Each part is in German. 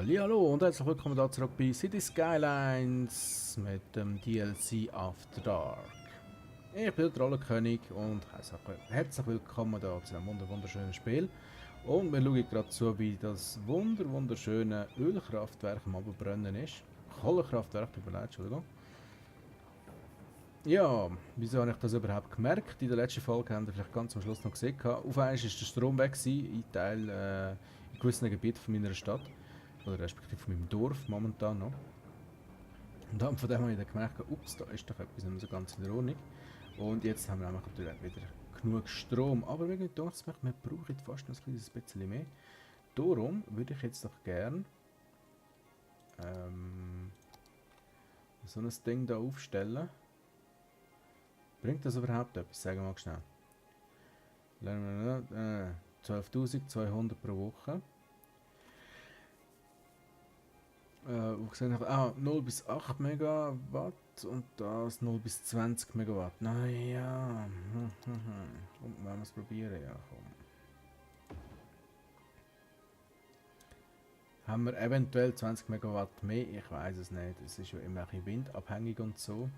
Hallo und herzlich willkommen da zurück bei City Skylines mit dem DLC After Dark. Ich bin der Trollenkönig und herzlich willkommen da zu einem wunderschönen Spiel. Und wir schauen gerade zu, wie das wunderschöne Ölkraftwerk am Abbrennen ist. Kohlekraftwerk, tut mir leid, Entschuldigung. Ja, wieso habe ich das überhaupt gemerkt? In der letzten Folge haben wir vielleicht ganz am Schluss noch gesehen. Auf einmal war der Strom weg in gewissen Gebieten von meiner Stadt. Oder respektive von meinem Dorf momentan noch. Und dann von dem habe ich dann gemerkt, ups, da ist doch etwas nicht so ganz in der Ordnung. Und jetzt haben wir natürlich wieder genug Strom. Aber irgendwie denkt es mir, wir brauchen fast noch ein bisschen mehr. Darum würde ich jetzt doch gern so ein Ding da aufstellen. Bringt das überhaupt etwas? Sagen wir mal schnell. 12.200 pro Woche. Gesehen habe, 0 bis 8 Megawatt und das 0 bis 20 Megawatt. Naja, und wenn wir es probieren, ja komm. Haben wir eventuell 20 Megawatt mehr? Ich weiß es nicht. Es ist ja immer ein bisschen windabhängig und so.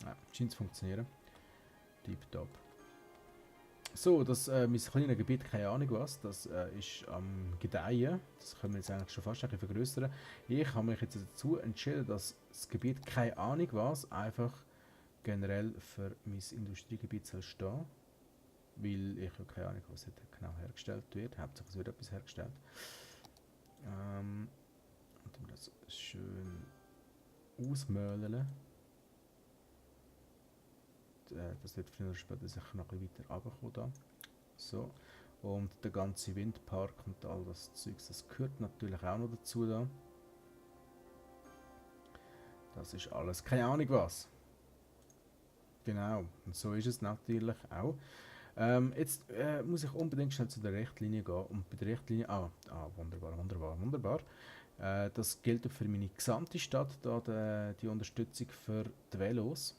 Ja, scheint zu funktionieren. Tipptopp. So, das mein kleines Gebiet, keine Ahnung was, das ist am Gedeihen. Das können wir jetzt eigentlich schon fast ein bisschen vergrößern. Ich habe mich jetzt dazu entschieden, dass das Gebiet, keine Ahnung was, einfach generell für mein Industriegebiet soll stehen. Weil ich habe keine Ahnung, was dort genau hergestellt wird. Hauptsächlich wird etwas hergestellt. Und dann das schön ausmöhlen. Das wird früher oder später sicher noch ein bisschen weiter runterkommen da. So. Und der ganze Windpark und all das Zeugs, das gehört natürlich auch noch dazu da. Das ist alles keine Ahnung was. Genau, und so ist es natürlich auch. Jetzt muss ich unbedingt schnell zu der Richtlinie gehen. Und bei der Richtlinie, wunderbar. Das gilt für meine gesamte Stadt, da die Unterstützung für die Velos.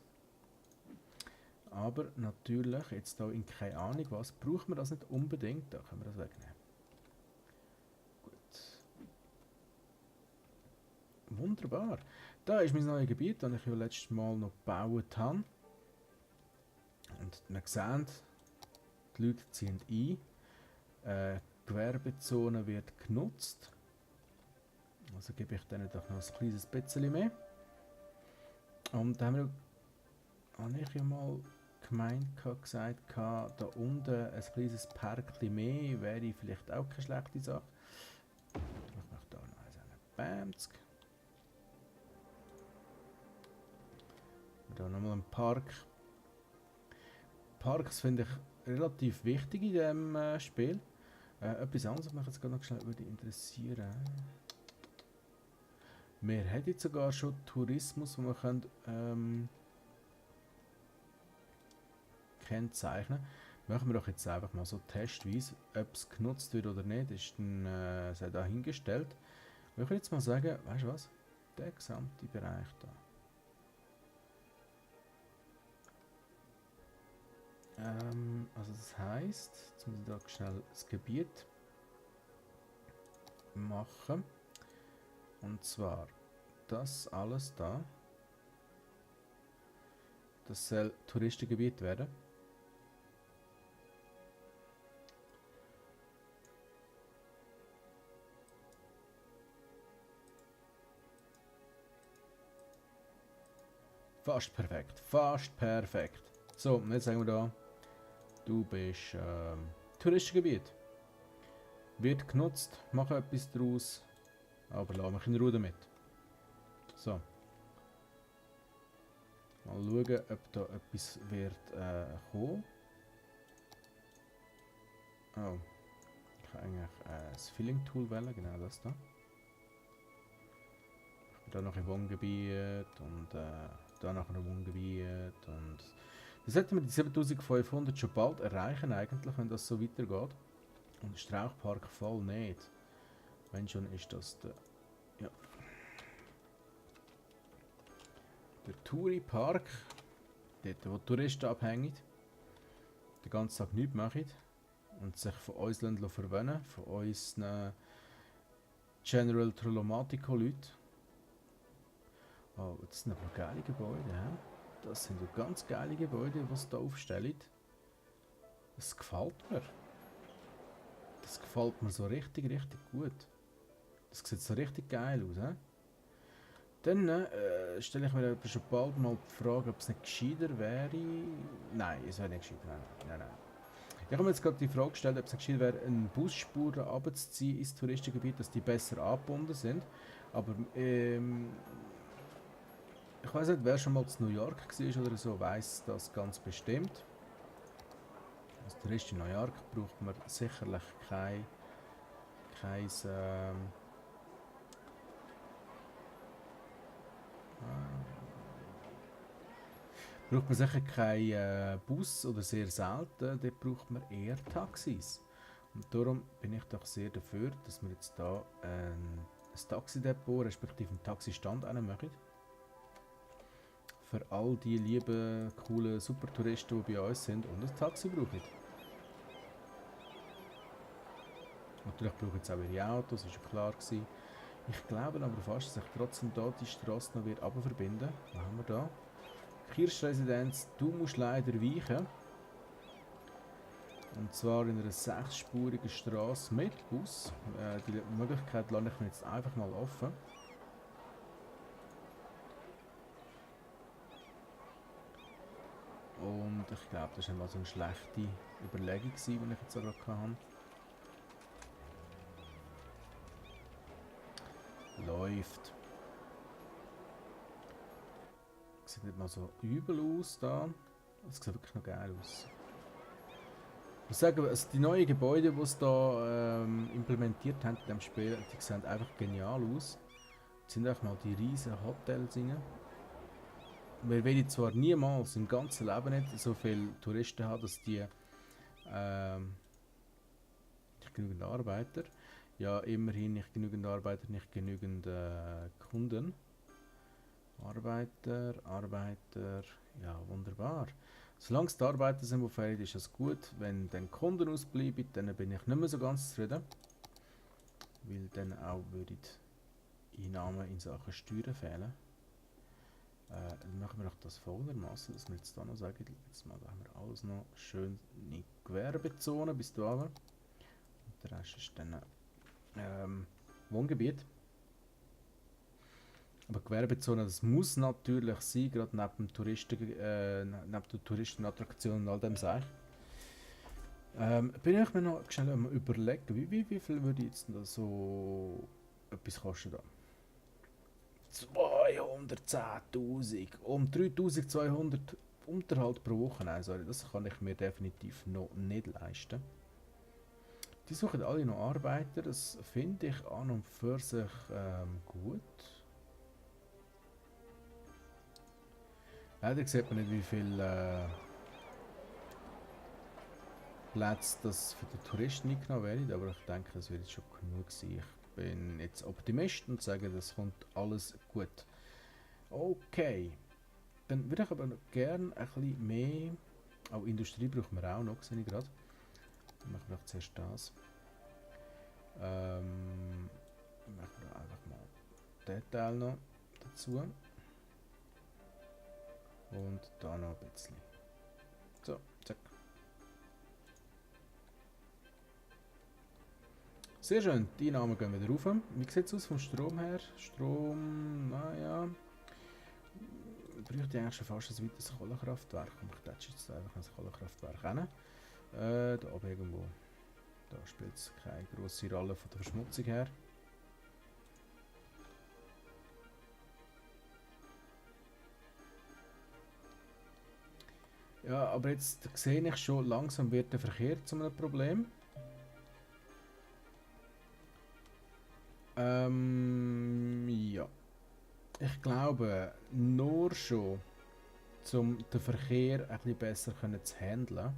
Aber natürlich, jetzt hier in keine Ahnung was, braucht man das nicht unbedingt. Da können wir das wegnehmen. Gut. Wunderbar. Da ist mein neues Gebiet, das ich ja letztes Mal noch gebaut habe. Und wir sehen, die Leute ziehen ein. Die Gewerbezone wird genutzt. Also gebe ich denen doch noch ein kleines bisschen mehr. Und da habe ich ja mal gesagt, da unten ein kleines Parkchen mehr wäre vielleicht auch keine schlechte Sache. Ich mache da noch einen Bamsk. Da nochmal einen Park. Parks finde ich relativ wichtig in diesem Spiel. Etwas anderes, was mich jetzt gerade noch schnell würde interessieren. Wir hätten jetzt sogar schon Tourismus, den wir können, kennzeichnen. Machen wir doch jetzt einfach mal so testweise, ob es genutzt wird oder nicht, ist dann sei dahingestellt. Ich würde jetzt mal sagen, weißt du was? Der gesamte Bereich da. Also das heisst, jetzt muss ich da schnell das Gebiet machen. Und zwar das alles da. Das soll Touristengebiet werden. Fast perfekt, fast perfekt. So, und jetzt sagen wir da, du bist Touristengebiet. Wird genutzt, mach etwas daraus, aber lass mich in Ruhe damit. So. Mal schauen, ob da etwas wird kommen. Oh. Ich kann eigentlich das Filling Tool wählen, genau das da. Ich bin da noch im Wohngebiet und da noch ein Wohngebiet und dann sollten wir die 7500 schon bald erreichen eigentlich, wenn das so weitergeht. Und der Strauchpark voll nicht. Wenn schon ist das der... Ja. Der Touri-Park. Dort wo die Touristen abhängen. Den ganzen Tag nichts machen. Und sich von uns verwöhnen. Von unseren General Trollomatico Leute. Oh, das sind aber geile Gebäude, hä? Das sind ja ganz geile Gebäude, die sie da aufstellen. Das gefällt mir. Das gefällt mir so richtig, richtig gut. Das sieht so richtig geil aus, hä? Dann stelle ich mir aber schon bald mal die Frage, ob es nicht gescheiter wäre. Nein, es wäre nicht gescheiter. Nein. Ich habe mir jetzt gerade die Frage gestellt, ob es nicht gescheiter wäre, eine Busspur runterzuziehen ins Touristengebiet, dass die besser angebunden sind. Aber ich weiß nicht, wer schon mal zu New York war oder so, weiß das ganz bestimmt. Als Tourist in New York braucht man sicherlich kein braucht man sicher keinen Bus oder sehr selten, dort braucht man eher Taxis. Und darum bin ich doch sehr dafür, dass wir jetzt hier ein Taxidepot respektive einen Taxistand machen. Für all die lieben, coolen Supertouristen, die bei uns sind und ein Taxi brauchen. Natürlich brauchen sie auch ihre Autos, das war ja klar gewesen. Ich glaube aber fast, dass ich trotzdem hier die Straße noch verbinden wird. Was haben wir da? Kirschresidenz, du musst leider weichen. Und zwar in einer 6-spurigen Straße mit Bus. Die Möglichkeit lasse ich mir jetzt einfach mal offen. Und ich glaube, das war mal so eine schlechte Überlegung, die ich jetzt gerade hatte. Läuft. Sieht nicht mal so übel aus da. Das sieht wirklich noch geil aus. Ich muss sagen, also die neuen Gebäude, die sie da implementiert haben in diesem Spiel, die sehen einfach genial aus. Es sind auch mal die riesen Hotels rein. Wir werden zwar niemals im ganzen Leben nicht so viele Touristen haben, dass die nicht genügend Arbeiter. Ja, immerhin nicht genügend Arbeiter, nicht genügend Kunden. Arbeiter, ja wunderbar. Solange es die Arbeiter sind, die fehlen, ist das gut. Wenn dann Kunden ausbleiben, dann bin ich nicht mehr so ganz zufrieden. Weil dann auch würden Einnahmen in Sachen Steuern fehlen. Dann machen wir doch das folgendermaßen, dass wir jetzt da noch sagen, jetzt mal da haben wir alles noch schön in Gewerbezone bis da. Und der Rest ist dann Wohngebiet. Aber Gewerbezone, das muss natürlich sein, gerade neben der Touristenattraktion und all dem Zeug. Bin ich mir noch schnell überlegen, wie viel würde jetzt da so etwas kosten da? 210.000, um 3.200 Unterhalt pro Woche, nein, sorry, das kann ich mir definitiv noch nicht leisten. Die suchen alle noch Arbeiter, das finde ich an und für sich gut. Leider sieht man nicht, wie viele Plätze das für die Touristen eingenommen werden, aber ich denke, es wird schon genug sein. Ich bin jetzt Optimist und sage, das kommt alles gut. Okay, dann würde ich aber noch gerne ein bisschen mehr, auch Industrie brauchen wir auch noch, sehe ich gerade. Dann machen wir zuerst das. Machen wir einfach mal Detail noch dazu. Und da noch ein bisschen. So, zack. Sehr schön, die Einnahmen gehen wieder rauf. Wie sieht es aus vom Strom her? Strom, naja. Bräuchte eigentlich schon fast ein weiteres Kohlekraftwerk. Und ich tätsche jetzt einfach ein Kohlekraftwerk hin. Da oben irgendwo. Da spielt es keine grosse Rolle von der Verschmutzung her. Ja, aber jetzt sehe ich schon, langsam wird der Verkehr zu einem Problem. Ja. Ich glaube, nur schon, um den Verkehr ein bisschen besser zu handeln,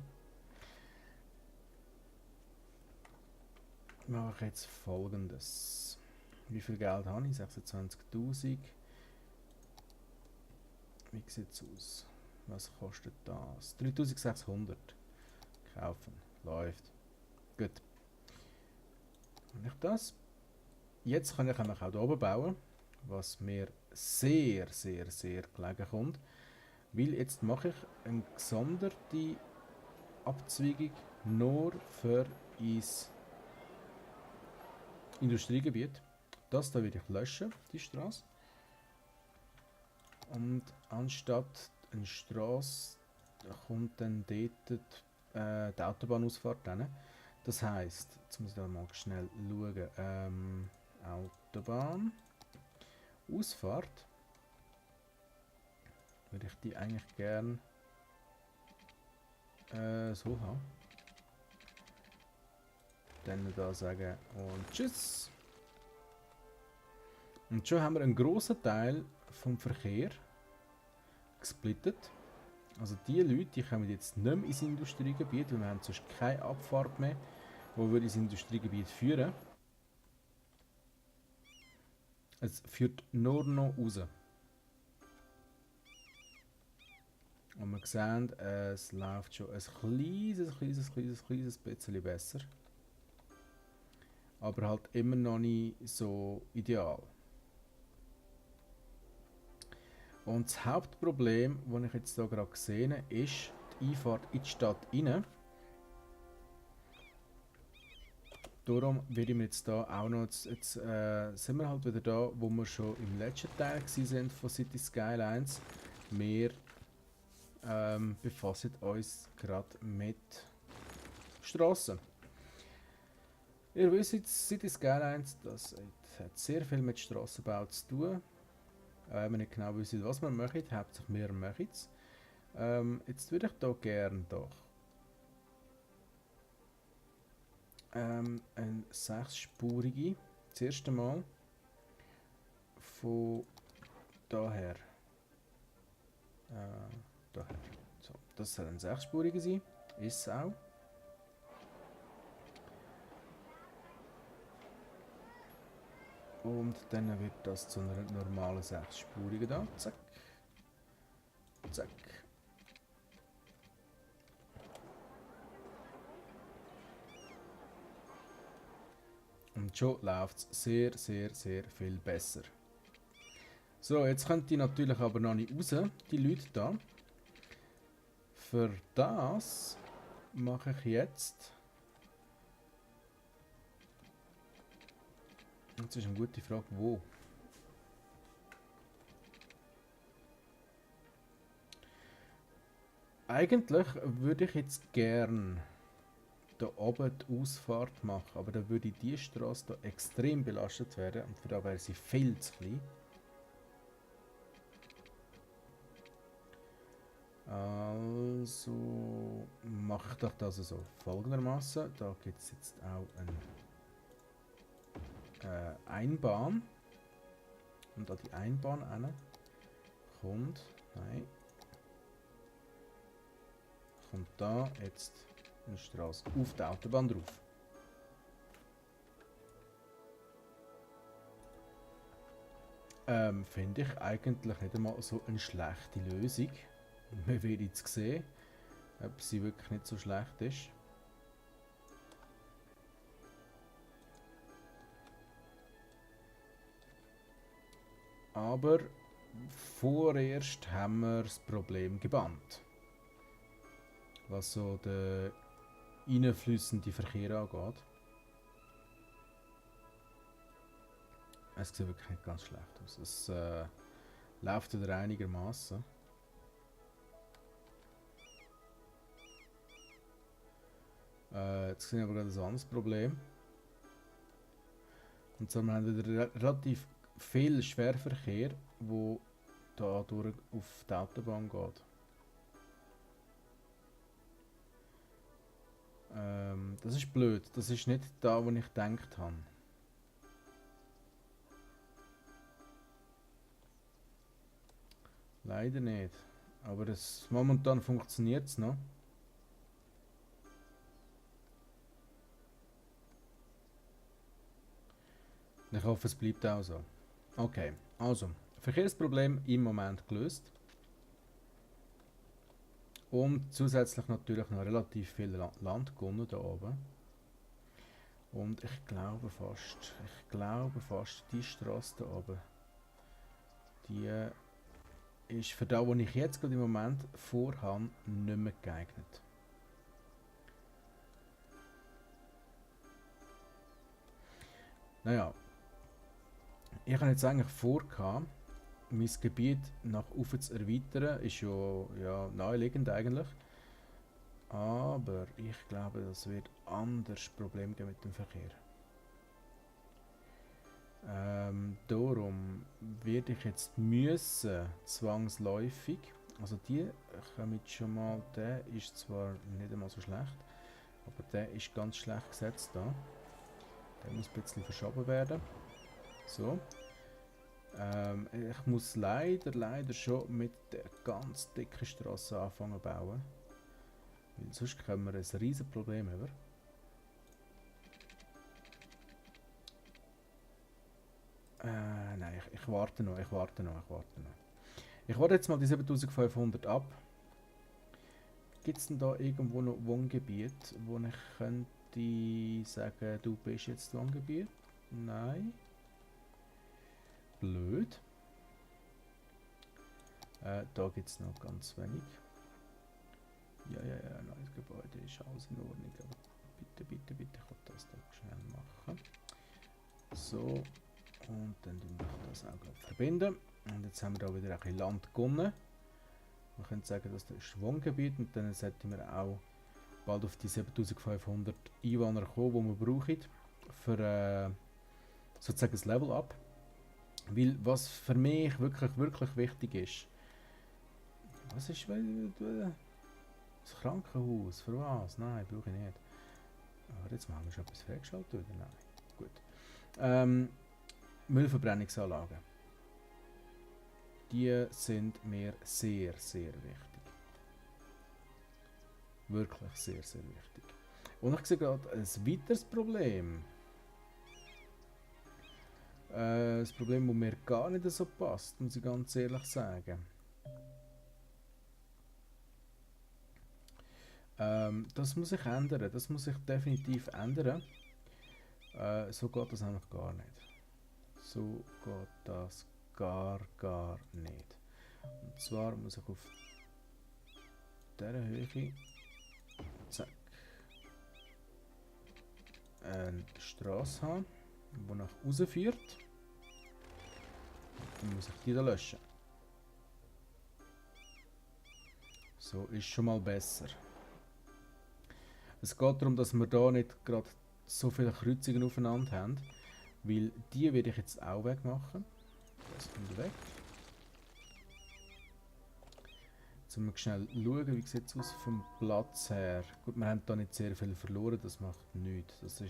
mache ich jetzt Folgendes. Wie viel Geld habe ich? 26.000. Wie sieht es aus? Was kostet das? 3.600. Kaufen. Läuft. Gut. Habe ich das? jetzt kann ich auch hier oben bauen, was mir sehr, sehr, sehr gelegen kommt. Weil jetzt mache ich eine gesonderte Abzweigung nur für ins Industriegebiet. Das da werde ich löschen, die Straße. Und anstatt eine Straße kommt dann dort die Autobahnausfahrt hin. Das heisst, jetzt muss ich da mal schnell schauen, Autobahn, Ausfahrt, würde ich die eigentlich gern so haben. Dann da sagen und tschüss. Und schon haben wir einen grossen Teil vom Verkehr gesplittet. Also die Leute, die kommen jetzt nicht mehr ins Industriegebiet, weil wir haben sonst keine Abfahrt mehr, die würde ins Industriegebiet führen. Es führt nur noch raus. Und wir sehen, es läuft schon ein kleines bisschen besser. Aber halt immer noch nicht so ideal. Und das Hauptproblem, das ich jetzt hier gerade sehe, ist die Einfahrt in die Stadt rein. Darum werde ich mir jetzt hier auch noch, jetzt sind wir halt wieder da, wo wir schon im letzten Teil waren von City Skylines. Wir befassen uns gerade mit Strassen. Ihr wisst jetzt, City Skylines, das hat sehr viel mit Strassenbau zu tun. Wenn wir nicht genau wissen, was wir machen, hauptsächlich wir machen es. Jetzt würde ich hier gerne doch eine 6-spurige, das erste Mal von daher. Daher. So, das soll ein 6-spurige sein, ist es auch. Und dann wird das zu einer normalen 6-spurigen da. Zack. Zack. Und schon läuft es sehr, sehr, sehr viel besser. So, jetzt können die natürlich aber noch nicht raus, die Leute da. Für das mache ich jetzt. Das ist eine gute Frage, wo? Eigentlich würde ich jetzt gern da oben die Ausfahrt machen, aber dann würde die Straße da extrem belastet werden und für da wäre sie viel zu klein. Also mache ich doch das so folgendermaßen. Da gibt es jetzt auch eine Einbahn. Und an die Einbahn kommt, nein, kommt da jetzt eine Straße auf der Autobahn drauf. Finde ich eigentlich nicht einmal so eine schlechte Lösung. Wir werden jetzt sehen, ob sie wirklich nicht so schlecht ist. Aber vorerst haben wir das Problem gebannt. Was so den reinfließenden Verkehr angeht. Es sieht wirklich nicht ganz schlecht aus. Es läuft wieder einigermaßen. Jetzt sehen wir aber gerade ein anderes Problem. Und zwar haben wir wieder relativ viel Schwerverkehr, wo da durch auf die Autobahn geht. Das ist blöd. Das ist nicht da, wo ich gedacht habe. Leider nicht. Aber momentan funktioniert es noch. Ich hoffe, es bleibt auch so. Okay, also, Verkehrsproblem im Moment gelöst. Und zusätzlich natürlich noch relativ viel Land gewonnen da oben. Und ich glaube fast, die Straße da oben, die ist für das, was ich jetzt gerade im Moment vorhabe, nicht mehr geeignet. Naja, ich habe jetzt eigentlich vor, mein Gebiet nach oben zu erweitern. Ist ja naheliegend eigentlich. Aber ich glaube, das wird anders Problem geben mit dem Verkehr. Darum werde ich jetzt müssen, zwangsläufig, also die kommen jetzt schon mal, der ist zwar nicht einmal so schlecht, aber der ist ganz schlecht gesetzt da. Der muss ein bisschen verschoben werden. So. Ich muss leider schon mit der ganz dicken Straße anfangen zu bauen. Weil sonst können wir ein riesen Problem über. Nein, ich warte noch. Ich warte jetzt mal die 7500 ab. Gibt es denn da irgendwo noch Wohngebiet, wo ich könnte sagen, du bist jetzt Wohngebiet? Nein. Blöd. Da gibt es noch ganz wenig. Ja, neues Gebäude ist alles in Ordnung, aber bitte, ich kann das da schnell machen. So, und dann tun wir das auch gleich verbinden. Und jetzt haben wir da wieder ein bisschen Land gewonnen. Wir können sagen, das ist Wohngebiet und dann sollten wir auch bald auf die 7500 Einwohner kommen, die wir brauchen für sozusagen das Level Up. Weil was für mich wirklich wichtig ist, was ist das Krankenhaus? Für was? Nein, brauche ich nicht. Aber jetzt machen wir schon etwas freigeschaltet, oder? Nein. Gut. Müllverbrennungsanlagen. Die sind mir sehr wichtig. Wirklich sehr wichtig. Und ich sehe gerade ein weiteres Problem. Das Problem, das mir gar nicht so passt, muss ich ganz ehrlich sagen. Das muss ich ändern, das muss ich definitiv ändern. So geht das einfach gar nicht. So geht das gar nicht. Und zwar muss ich auf dieser Höhe, zack, eine Straße haben, die nach außen führt. Dann muss ich die da löschen. So ist schon mal besser. Es geht darum, dass wir da nicht gerade so viele Kreuzungen aufeinander haben, weil die werde ich jetzt auch wegmachen. Das kommt weg. Jetzt müssen wir schnell schauen, wie sieht es aus vom Platz her. Gut, wir haben da nicht sehr viel verloren, das macht nichts. Das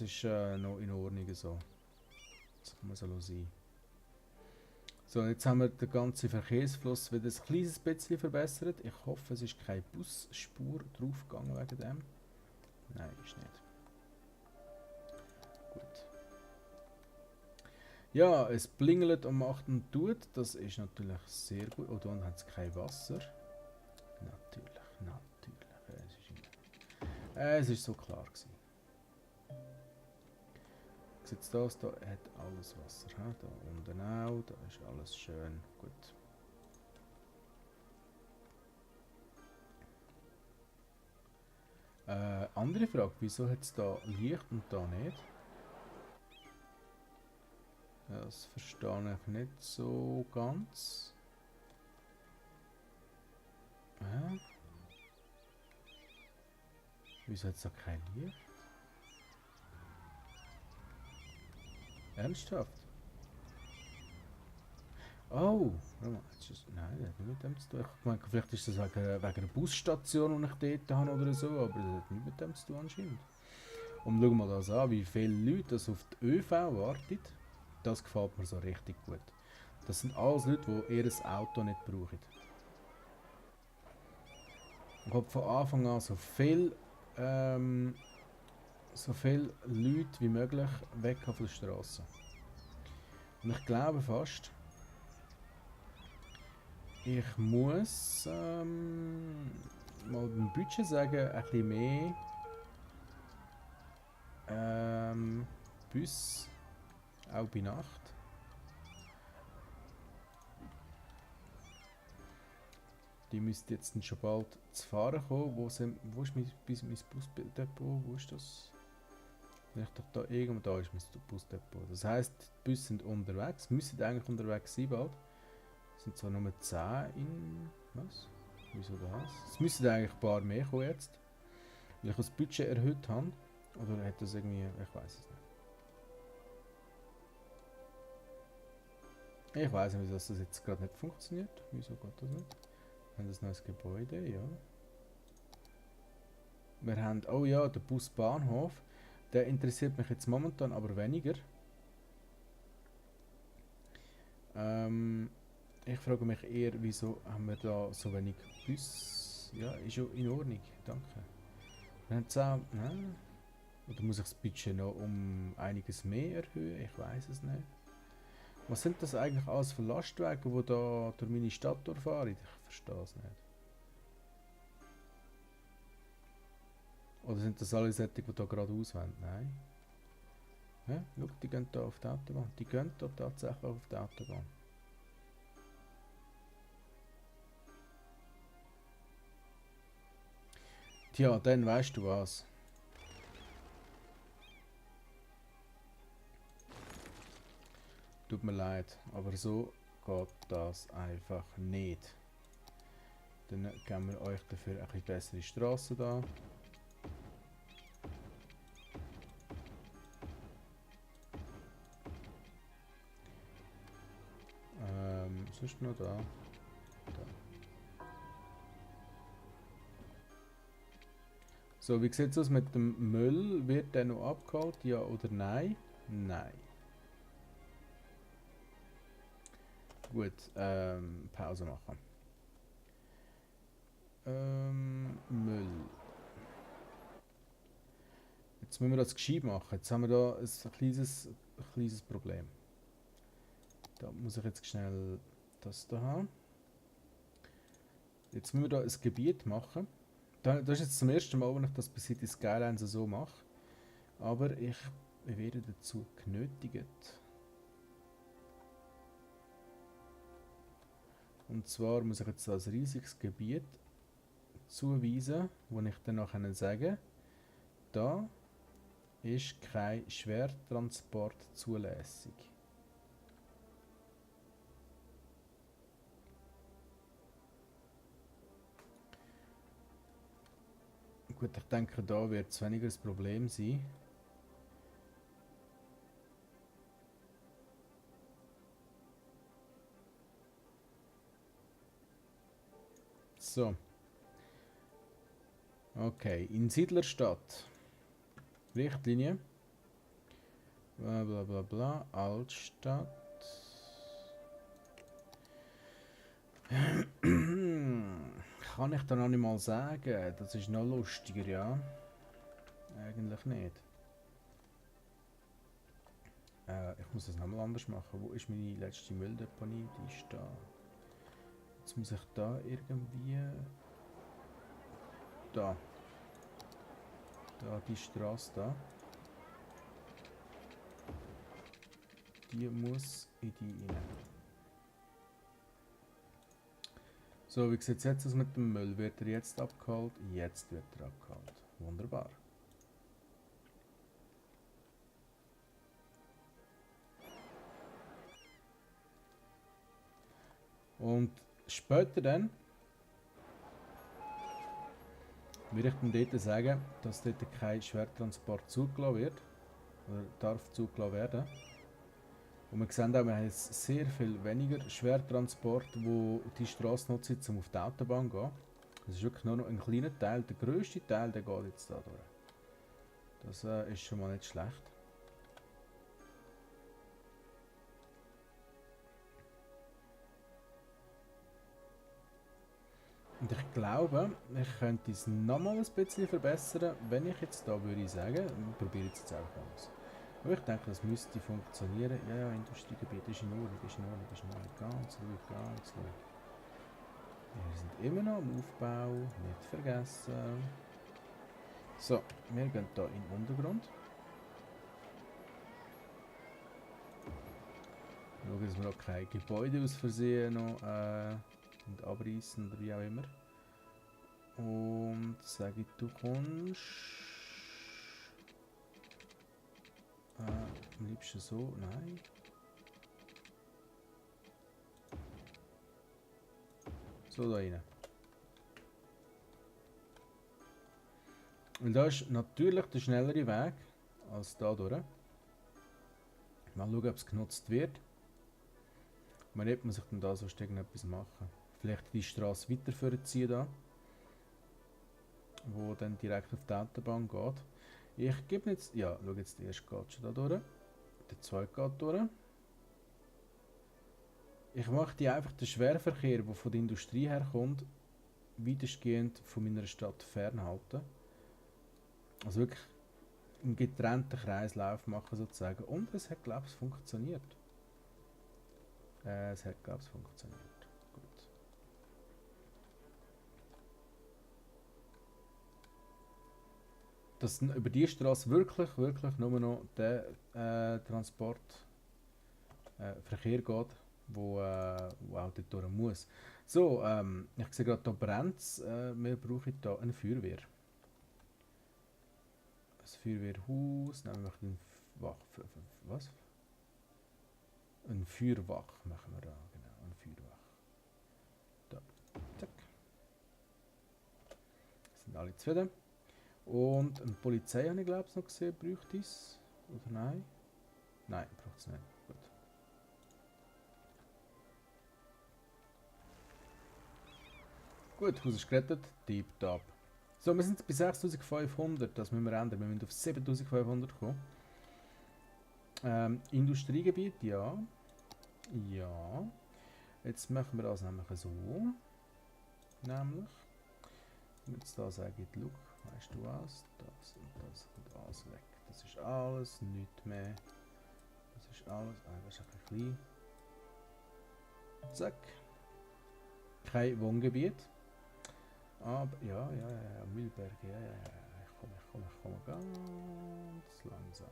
ist noch in Ordnung so. Das kann man so sein. So, jetzt haben wir den ganzen Verkehrsfluss wieder ein kleines bisschen verbessert. Ich hoffe, es ist keine Busspur draufgegangen wegen dem. Nein, ist nicht. Gut. Ja, es blingelt und macht und tut. Das ist natürlich sehr gut. Oh, dann hat es kein Wasser. Natürlich. Es ist so klar gewesen. Jetzt das, da hat alles Wasser. He? Da unten auch, da ist alles schön gut. Andere Frage, wieso hat es da Licht und da nicht? Das verstehe ich nicht so ganz. Wieso hat es da kein Licht? Ernsthaft? Oh, warte mal, nein, das hat nicht mit dem zu tun. Ich meine, vielleicht ist das wegen einer Busstation, die ich dort habe oder so, aber das hat nichts mit dem zu tun anscheinend. Und schau mal das an, wie viele Leute das auf die ÖV warten. Das gefällt mir so richtig gut. Das sind alles Leute, die ihr Auto nicht brauchen. Ich habe von Anfang an so viele Leute wie möglich weg von der Straße. Und ich glaube fast, ich muss mal beim Budget sagen, ein bisschen mehr Bus, auch bei Nacht. Die müsste jetzt schon bald zu fahren kommen. Wo ist mein Busdepot? Wo ist das? Vielleicht doch da irgendwo, da ist mein Busdepot. Das heisst, die Busse sind unterwegs, müssen eigentlich unterwegs sein bald. Es sind zwar nur 10 in... was? Wieso das? Es müssen eigentlich ein paar mehr kommen jetzt. Weil ich das Budget erhöht habe. Oder hat das irgendwie... ich weiß es nicht. Ich weiß nicht, wieso das jetzt gerade nicht funktioniert. Wieso geht das nicht? Wir haben ein neues Gebäude, ja. Wir haben... oh ja, der Busbahnhof. Der interessiert mich jetzt momentan aber weniger. Ich frage mich eher, wieso haben wir da so wenig Bus? Ja, ist ja in Ordnung, danke. Wir haben 10... nein. Oder muss ich das Budget noch um einiges mehr erhöhen? Ich weiß es nicht. Was sind das eigentlich alles für Lastwagen, die da durch meine Stadt durchfahren? Ich verstehe es nicht. Oder sind das alle solche, die da gerade auswählen? Nein. Ja, schau, die gehen da auf die Autobahn. Die gehen da tatsächlich auf die Autobahn. Tja, dann weißt du was. Tut mir leid, aber so geht das einfach nicht. Dann geben wir euch dafür ein bisschen bessere Straßen da. Was ist noch da? So, wie sieht es aus mit dem Müll? Wird der noch abgeholt? Ja oder nein? Nein. Gut, Pause machen. Müll. Jetzt müssen wir das gescheit machen. Jetzt haben wir da ein kleines Problem. Da muss ich jetzt schnell das da haben. Jetzt müssen wir da ein Gebiet machen. Das ist jetzt zum ersten Mal, wenn ich das bei City Skylines so mache. Aber ich werde dazu genötigt. Und zwar muss ich jetzt das riesiges Gebiet zuweisen, wo ich dann nachher sage, da ist kein Schwertransport zulässig. Gut, ich denke, da wird es weniger ein Problem sein. So. Okay, in Siedlerstadt. Richtlinie. Bla bla bla bla. Altstadt. Kann ich da noch nicht mal sagen. Das ist noch lustiger, ja. Eigentlich nicht. Ich muss das nochmal anders machen. Wo ist meine letzte Mülldeponie? Die ist da. Jetzt muss ich da irgendwie... da. Da, die Straße da. Die muss in die rein. So, wie sieht es jetzt aus mit dem Müll? Wird er jetzt abgeholt? Jetzt wird er abgeholt. Wunderbar. Und später dann würde ich dann dort sagen, dass dort kein Schwertransport zugelassen wird. Oder darf zugelassen werden. Und wir sehen auch, wir haben sehr viel weniger Schwertransport, wo die Straße nutzen, um auf die Autobahn zu gehen. Das ist wirklich nur noch ein kleiner Teil. Der grösste Teil, der geht jetzt da durch. Das ist schon mal nicht schlecht. Und ich glaube, ich könnte es nochmal ein bisschen verbessern, wenn ich jetzt da würde sagen, probiere jetzt einfach aus. Aber ich denke, das müsste funktionieren. Ja, Industriegebiet ist in Ordnung, ist in Ordnung, ist in Ordnung. Ganz ruhig, ganz ruhig. Wir sind immer noch am Aufbau, nicht vergessen. So, wir gehen hier in den Untergrund. Schauen, dass wir auch keine Gebäude aus Versehen noch und abreißen oder wie auch immer. Und sage ich, du kommst. Am liebsten so, nein. So da rein. Und da ist natürlich der schnellere Weg als da durch. Mal schauen, ob es genutzt wird. Man muss sich dann da so irgendetwas machen. Vielleicht die Straße weiterziehen da, wo dann direkt auf die Autobahn geht. Ich gebe jetzt, ja, schau jetzt, der erste geht schon da durch, der zweite geht durch. Ich möchte einfach den Schwerverkehr, der von der Industrie herkommt, weitestgehend von meiner Stadt fernhalten. Also wirklich einen getrennten Kreislauf machen sozusagen. Und es hat, glaube ich, funktioniert. Es hat, glaube ich, funktioniert. Gut. Dass über die Straße wirklich nur noch der Transportverkehr geht, wo auch dort durch muss. So, ich sehe gerade, da brennt es. Wir brauchen hier eine Feuerwehr. Das Feuerwehrhaus, nehmen wir den Wach. Was? Ein Feuerwach machen wir da, genau, ein Feuerwach. Da, zack. Sind alle zufrieden. Und eine Polizei habe ich glaube ich noch gesehen, bräuchte es? Oder nein? Nein, braucht es nicht. Gut. Gut, Haus ist gerettet, tipptopp. So, wir sind bei 6500, das müssen wir ändern, wir müssen auf 7500 kommen. Industriegebiet, ja. Ja. Jetzt machen wir das nämlich so. Nämlich. Jetzt da sage ich, look, weißt du was? Das und alles weg. Das ist alles, nichts mehr. Das ist alles, das ist ein bisschen klein. Zack. Kein Wohngebiet. Aber, ja, Mühlberg, ja. Ich komme ganz langsam.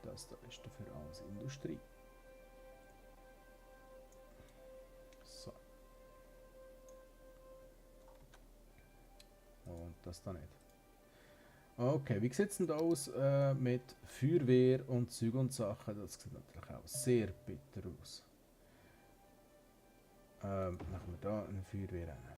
Das da ist dafür alles Industrie. So. Und das da nicht. Okay, wie sieht es denn da aus mit Feuerwehr und Zeug und Sachen? Das sieht natürlich auch sehr bitter aus. Machen wir da eine Feuerwehr rein.